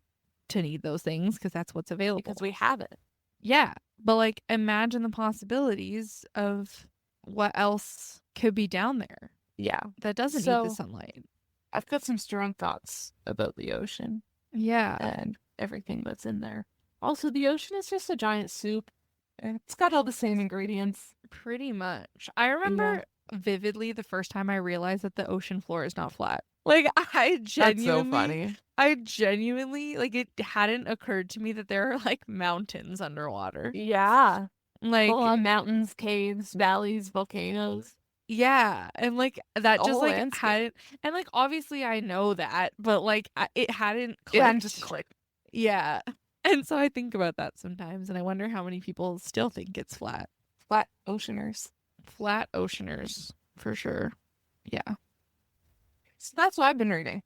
to need those things because that's what's available. Because we have it. Yeah, but like imagine the possibilities of what else could be down there. Yeah, that doesn't need the sunlight. I've got some strong thoughts about the ocean. Yeah, and everything that's in there. Also, the ocean is just a giant soup. It's got all the same ingredients. Pretty much. I remember vividly the first time I realized that the ocean floor is not flat. Like, I That's so genuinely, funny. like, it hadn't occurred to me that there are like mountains underwater. Yeah. Full Like, on mountains, caves, valleys, volcanoes, yeah. And like, the that just whole like landscape. hadn't, and like, obviously I know that, but like, it hadn't Yeah, and just clicked. click. Yeah. And so I think about that sometimes, and I wonder how many people still think it's flat. Flat oceaners. Flat oceaners, for sure. Yeah. So that's what I've been reading.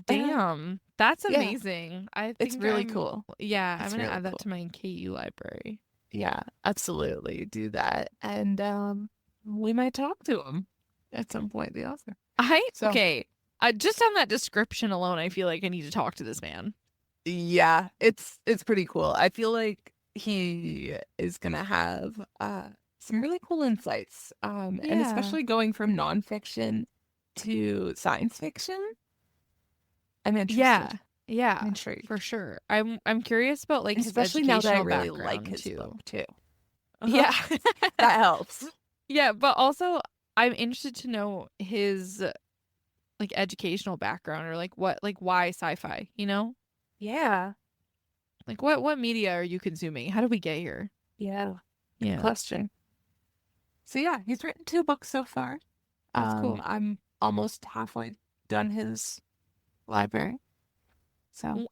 Damn, that's Yeah, amazing. I it's think really cool. yeah, I'm It's gonna really add that cool. to my KU library. Yeah, absolutely. Do that. And we might talk to him at some point, the author. So, Okay. Just on that description alone, I feel like I need to talk to this man. yeah, it's pretty cool. I feel like he is gonna have some really cool insights. And Yeah. especially going from nonfiction to science fiction. I'm interested. Yeah. Yeah. I'm intrigued. For sure. I'm curious about like his Especially now that I educational really like background his too. book too. Yeah. That helps. Yeah, but also I'm interested to know his like educational background, or like what, like why sci-fi, you know? Yeah. Like what media are you consuming? How did we get here? Yeah. Yeah. Question. So yeah, he's written 2 books so far. That's cool. I'm almost halfway done his library. So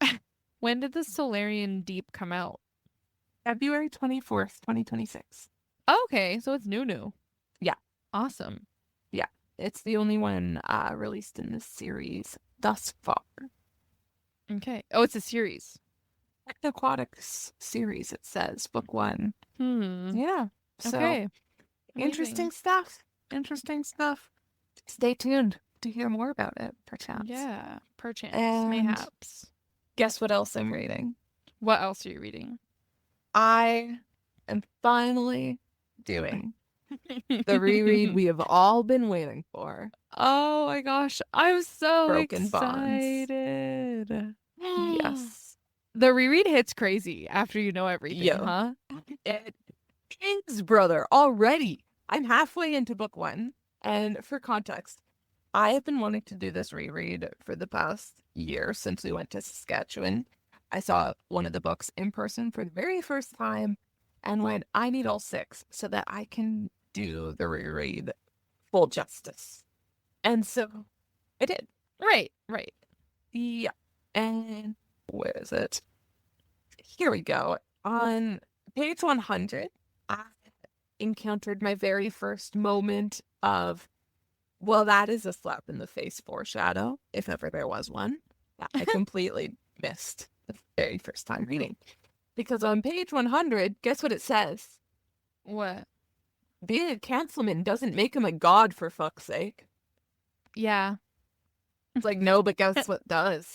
When did the Solarian Deep come out? February 24th, 2026. Okay, so it's new. Yeah. Awesome. Yeah. It's the only one released in this series thus far. Okay. Oh, it's a series. Aquatics series, it says, book 1. Yeah. So Okay. interesting Amazing. stuff. Interesting stuff. Stay tuned to hear more about it, perchance. Yeah, perchance, And mayhaps. guess what else I'm reading? What else are you reading? I am finally doing the reread we have all been waiting for. Oh my gosh, I'm so Broken Bonds. excited. Yes. The reread hits crazy after you know everything, Yo. huh? It is, brother, already. I'm halfway into book 1. And for context, I have been wanting to do this reread for the past year since we went to Saskatchewan. I saw one of the books in person for the very first time and went, I need all 6 so that I can do the reread full justice. And so I did. Right. Yeah. And where is it? Here we go. On page 100, I encountered my very first moment of, well, that is a slap in the face foreshadow, if ever there was one, that I completely missed the very first time reading. Because on page 100, guess what it says? What? Being a councilman doesn't make him a god, for fuck's sake. Yeah. It's like, no, but guess what does?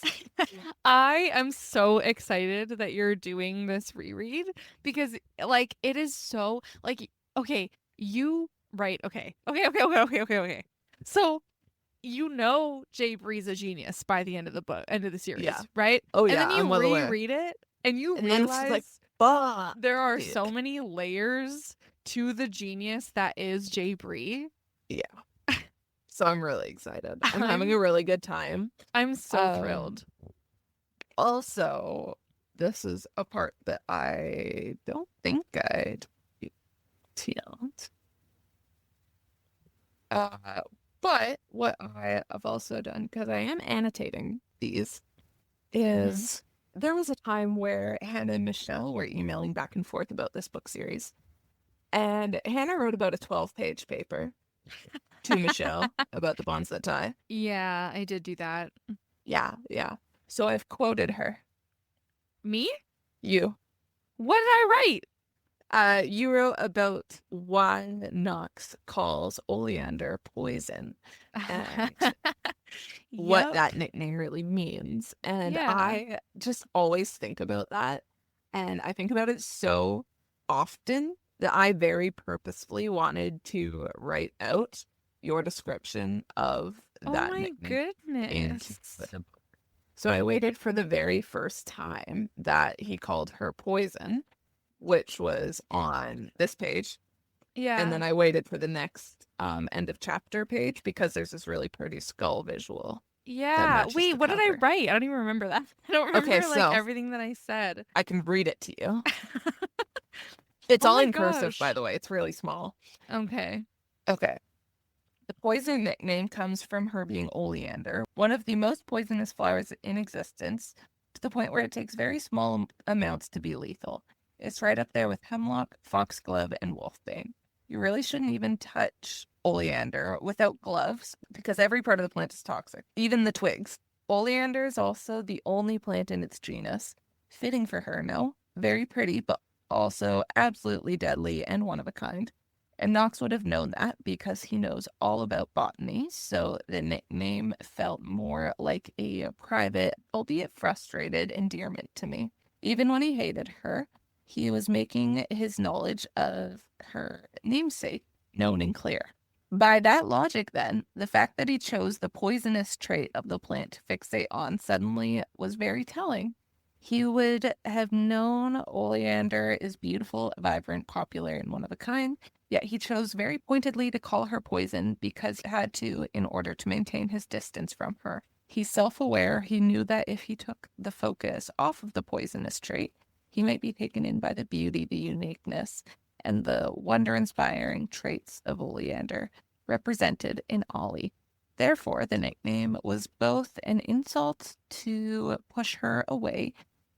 I am so excited that you're doing this reread because like it is so like okay, okay. So you know Jay Bree's a genius by the end of the book, end of the series, Yeah. right? Oh, And yeah, then you I'm well aware. reread it and you And then it's realize like, fuck. there are so many layers to the genius that is Jay Bree. Yeah. So I'm really excited. I'm having a really good time. I'm so thrilled. Also, this is a part that I don't think I'd detailed. But what I have also done, because I am annotating these, is there was a time where Hannah and Michelle were emailing back and forth about this book series. And Hannah wrote about a 12-page paper to Michelle about the bonds that tie. Yeah, I did do that. Yeah. So I've quoted her. Me? You. What did I write? You wrote about why Knox calls oleander poison and what that nickname really means. And Yeah. I just always think about that. And I think about it so often that I very purposefully wanted to write out your description of that oh my nickname into goodness. the book. So I waited for the very first time that he called her poison, which was on this page. Yeah. And then I waited for the next end of chapter page because there's this really pretty skull visual that Yeah. matches Wait, the what did I cover. write? I don't even remember that. I don't Okay, remember like so everything that I said. I can read it to you. It's Oh all my in cursive, by gosh. the way. It's really small. Okay. Okay. The poison nickname comes from her being oleander, one of the most poisonous flowers in existence, to the point where it takes very small amounts to be lethal. It's right up there with hemlock, foxglove, and wolfbane. You really shouldn't even touch oleander without gloves because every part of the plant is toxic, even the twigs. Oleander is also the only plant in its genus. Fitting for her, no? Very pretty, but also absolutely deadly and one of a kind. And Knox would have known that because he knows all about botany, so the nickname felt more like a private, albeit frustrated, endearment to me. Even when he hated her, he was making his knowledge of her namesake known and clear. By that logic, then, the fact that he chose the poisonous trait of the plant to fixate on suddenly was very telling. He would have known oleander is beautiful, vibrant, popular, and one of a kind, yet he chose very pointedly to call her poison because he had to in order to maintain his distance from her. He's self-aware. He knew that if he took the focus off of the poisonous trait, he might be taken in by the beauty, the uniqueness, and the wonder-inspiring traits of oleander represented in Ollie. Therefore, the nickname was both an insult to push her away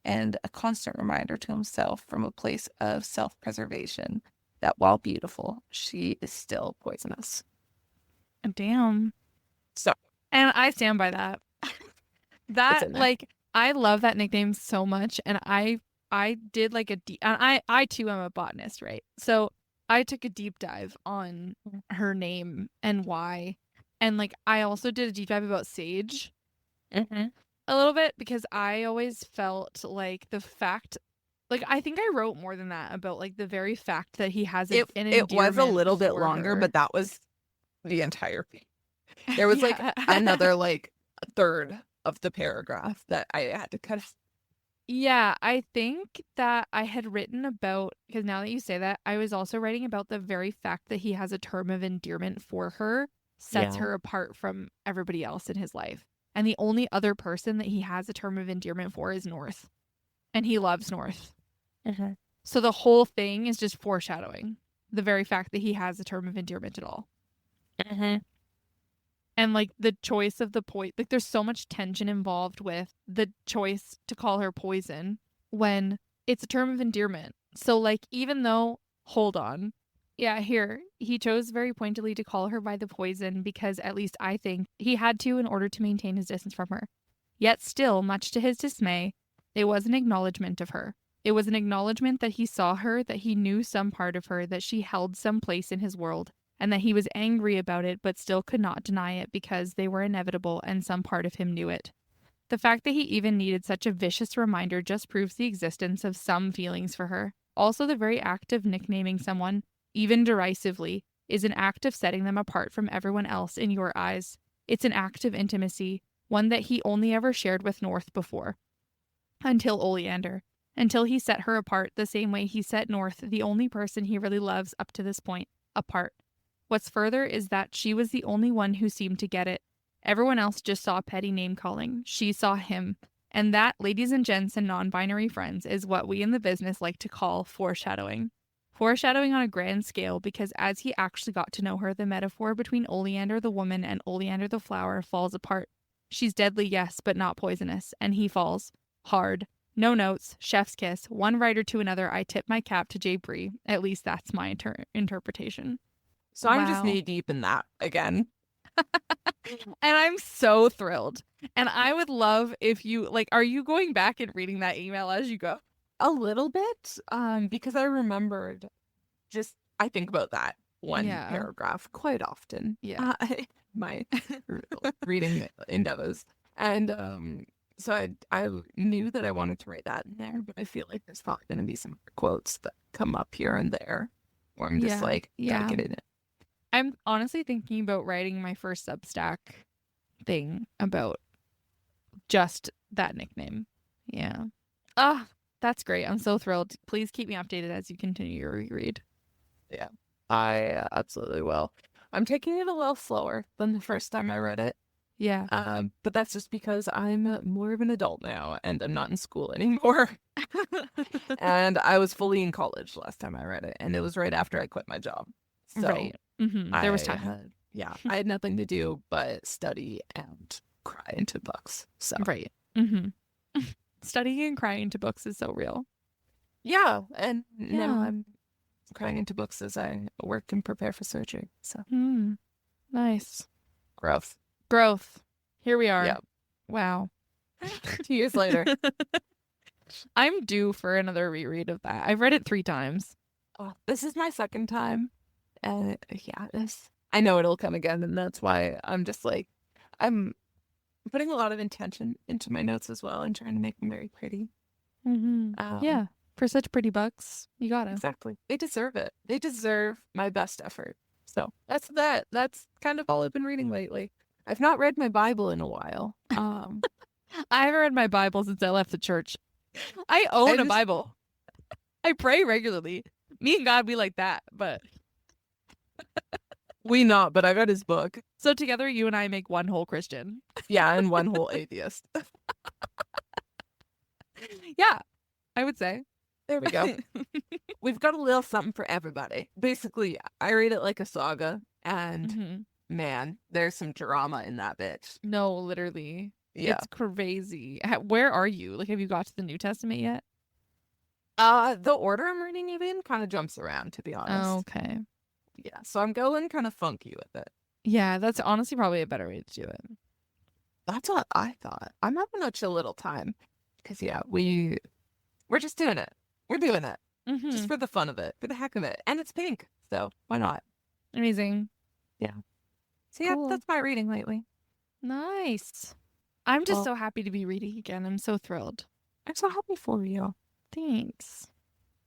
and a constant reminder to himself from a place of self-preservation that while beautiful, she is still poisonous. Damn. So, And I stand by that. it's That in there. like I love that nickname so much, and I did like a deep, and I too am a botanist, right? So I took a deep dive on her name and why, and like I also did a deep dive about sage Mm-hmm. a little bit because I always felt like the fact, like I think I wrote more than that about like the very fact that he has an It was a endearment little bit for longer, her. but that was the entire thing. There was like Yeah. another like a third of the paragraph that I had to cut. Yeah, I think that I had written about, because now that you say that, I was also writing about the very fact that he has a term of endearment for her sets Yeah. her apart from everybody else in his life. And the only other person that he has a term of endearment for is North. And he loves North. Mm-hmm. So the whole thing is just foreshadowing the very fact that he has a term of endearment at all. Mm-hmm. And like the choice of the like there's so much tension involved with the choice to call her poison when it's a term of endearment. So like even though, hold on, yeah, here he chose very pointedly to call her by the poison because at least I think he had to in order to maintain his distance from her. Yet still, much to his dismay, it was an acknowledgement of her. It was an acknowledgement that he saw her, that he knew some part of her, that she held some place in his world, and that he was angry about it but still could not deny it because they were inevitable and some part of him knew it. The fact that he even needed such a vicious reminder just proves the existence of some feelings for her. Also, the very act of nicknaming someone, even derisively, is an act of setting them apart from everyone else in your eyes. It's an act of intimacy, one that he only ever shared with North before. Until Oleander. Until he set her apart the same way he set North, the only person he really loves up to this point, apart. What's further is that she was the only one who seemed to get it. Everyone else just saw petty name calling. She saw him. And that, ladies and gents and non binary friends, is what we in the business like to call foreshadowing. Foreshadowing on a grand scale because as he actually got to know her, the metaphor between Oleander the woman and Oleander the flower falls apart. She's deadly, yes, but not poisonous, and he falls. Hard. No notes, chef's kiss, one writer to another. I tip my cap to Jay Bree. At least that's my interpretation. So I'm just Wow. knee deep in that again. And I'm so thrilled. And I would love if you like, are you going back and reading that email as you go? A little bit, because I remembered just I think about that one Yeah. paragraph quite often. Yeah. My reading endeavors, and so I knew that I wanted to write that in there, but I feel like there's probably going to be some quotes that come up here and there, where I'm just Yeah. like, gotta Yeah. get in it. I'm honestly thinking about writing my first Substack thing about just that nickname. Yeah. Ah, that's great. I'm so thrilled. Please keep me updated as you continue your reread. Yeah, I absolutely will. I'm taking it a little slower than the first time I read it. Yeah. But that's just because I'm more of an adult now and I'm not in school anymore. And I was fully in college last time I read it, and it was right after I quit my job. So Right. There was time. I had nothing to do but study and cry into books. So Right. Studying and crying to books is so real. yeah, and now Yeah. I'm crying into books as I work and prepare for surgery. So Nice. growth. Growth. Here we are. Yeah. Wow. 2 years later. I'm due for another reread of that. I've read it 3 times. Oh, this is my second time. And yeah, I know it'll come again, and that's why I'm just like, I'm putting a lot of intention into my notes as well and trying to make them very pretty. Yeah. For such pretty books, you gotta. Exactly. They deserve it. They deserve my best effort. So that's that. That's kind of all I've been reading lately. I've not read my Bible in a while. I haven't read my Bible since I left the church. I own a Bible. I pray regularly. Me and God, we like that, but we not, but I read his book. So together, you and I make one whole Christian. Yeah, and one whole atheist. Yeah, I would say. There we go. We've got a little something for everybody. Basically, I read it like a saga, and man, there's some drama in that bitch. No, literally. Yeah. It's crazy. Where are you? Like, have you got to the New Testament yet? The order I'm reading it in kind of jumps around, to be honest. Oh, okay. Yeah, so I'm going kind of funky with it. Yeah, that's honestly probably a better way to do it. That's what I thought. I'm having a chill little time. Because, yeah, we're just doing it. We're doing it. Just for the fun of it, for the heck of it. And it's pink, so why not? Amazing. Yeah. So, yeah, that's my reading lately. Nice. I'm just so happy to be reading again. I'm so thrilled. I'm so happy for you. Thanks.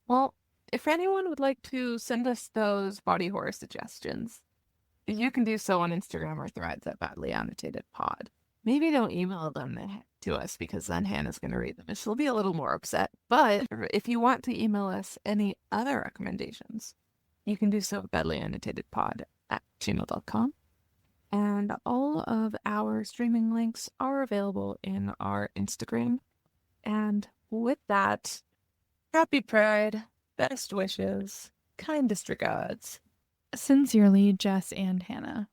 Well, if anyone would like to send us those body horror suggestions, you can do so on Instagram or Threads at Badly Annotated Pod. Maybe don't email them to us because then Hannah's going to read them and she'll be a little more upset. But if you want to email us any other recommendations, you can do so at badlyannotatedpod@gmail.com. And all of our streaming links are available in our Instagram. And with that, happy Pride, best wishes, kindest regards. Sincerely, Jess and Hannah.